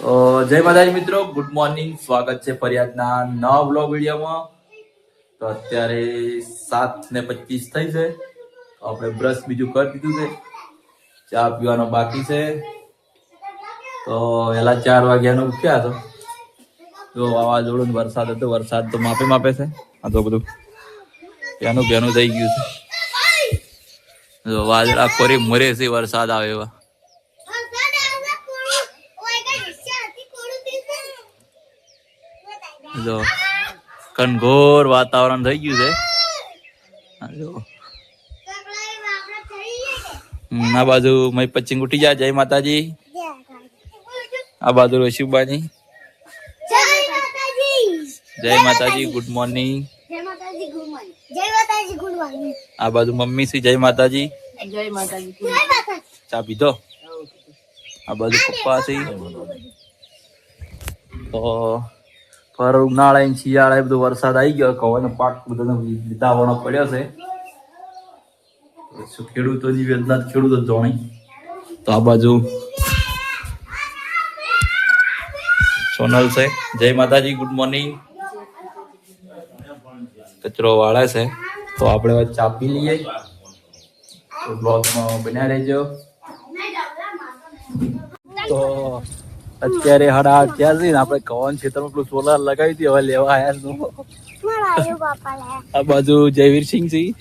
જય માતાજી મિત્રો, ગુડ મોર્નિંગ. સ્વાગત છે ફરી આજના નવા બ્લોગ વિડીયોમાં. તો અત્યારે 7:25 થઈ છે. આપણે બ્રશ બીજું કરી દીધું છે, ચા પીવાનો બાકી છે. તો વહેલા 4 વાગ્યાનો ઉઠ્યા હતો. જો વાવાઝોડું વરસાદ હતો, વરસાદ તો માપે માપે છે. આ તો બધું પેનું પેનું થઈ ગયું છે. જો વાદળા કોરી મરે છે, વરસાદ આવે એવા. જો ઘનઘોર વાતાવરણ થઈ ગયું છે. જો આ બાજુ મય પચિંગ ઉઠી જાય. જય માતાજી. આ બાજુ રશીબાની જય માતાજી, ગુડ મોર્નિંગ. આ બાજુ મમ્મી સી જય માતાજી. ચા પીધો. આ બાજુ પપ્પા સી. તો પર ઉનાળા શિયાળા બધો વરસાદ આવી ગયો. કવાનો પાક બધો વિતાવવાનો પડ્યો છે. ખેડૂતોની વેદના ખેડૂતો જોણી. તો આ બાજુ સોનલ છે. જય માતાજી, ગુડ મોર્નિંગ. કચરો વાળે છે. તો આપણે હવે ચા પી લઈએ. તો બ્લોગમાં બન્યા રહેજો. તો અત્યારે 8:30 થયા છે ને આપણે કવાન ખેતરમાં પેલું સોલાર લગાવી હતી, હવે લેવા આવ્યા. આ બાજુ જયવીરસિંહ સિંહ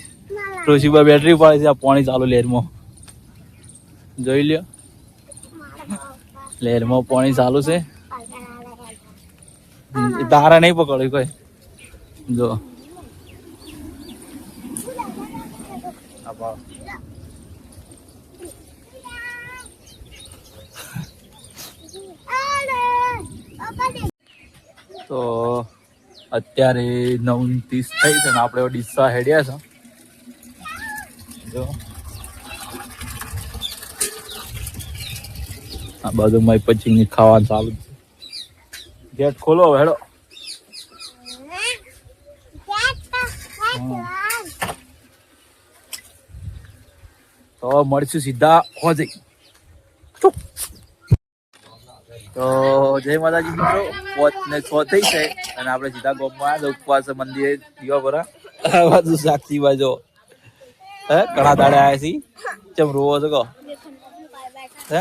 રોશીબા બેટરી પાડે છે. આ પાણી ચાલુ લહેરમાં જોઈ લ્યો. લહેરમાં પાણી ચાલુ છે. તારા નહીં પકડ્યું કોઈ. જો તો અત્યારે 9:30 થઈ છે ને આપણે ડીસા હેડ્યા છે. જો આ બાજુ મારી પછી ખાવાનું ચાલુ છે. ગેટ ખોલો હેડો. તો મળશું સીધા હોજે. તો જય માતાજી મિત્રો, 5:06 થઈ છે અને આપણે સીધા ગોમમાં ઉપવાસ મંદિરે દીવા ભરા. આ બાજુ સાક્ષી બાજુ ઘણા દાડે આવ્યા છીએ. ચમ રોવો છો કહો? હે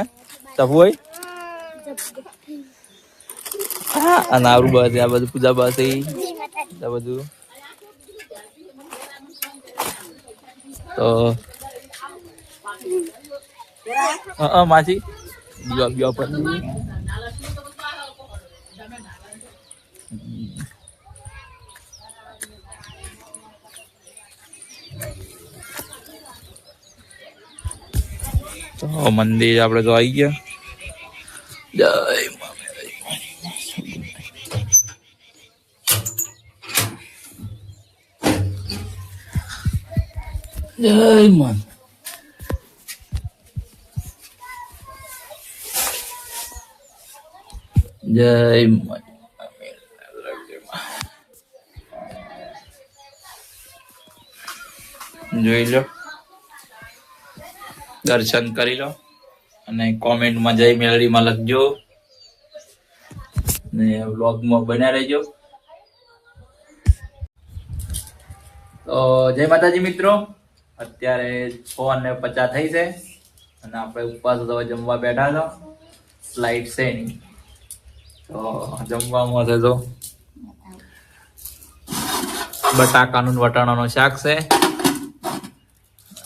ચપુ હોય અને આવડું બસ. આ બધું પૂજા બસ આ બધું. તો માસી દીવા બીવા પર તો મંદિર આપણે તો આવી ગયા. જય મન. જય મન. જોઈ લો, દર્શન કરી લો અને કોમેન્ટમાં જય મેલડીમાં લખજો ને વ્લોગમાં બન્યા રહેજો. તો જય માતાજી મિત્રો, અત્યારે 6:50 થઈ છે અને આપણે ઉપવાસ તો જમવા બેઠા છો. લાઈટ છે નહીં તો જમવામાં છે તો બટાકાનું વટાણાનું શાક છે.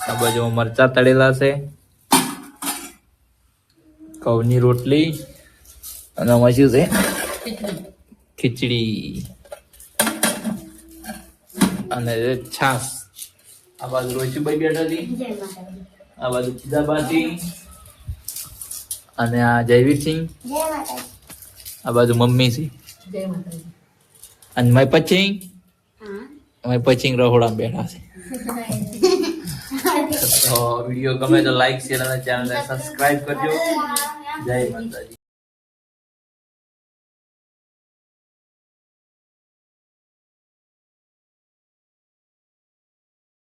આ બાજુ મરચા તળેલા છે, ઘઉંની રોટલી અને આમાં શું છે ખીચડી અને છાસ. આ બાજુ રોશીભાઈ બેઠા હતી, આ બાજુ ચિદાબાથી અને આ જયવીરસિંહ, આ બાજુ મમ્મી છે અને મારી પચિંગ રહોડા બેઠા છે. તો વિડીયો ગમે તો લાઈક શેર અને ચેનલને સબસ્ક્રાઇબ કરજો. જય માતાજી.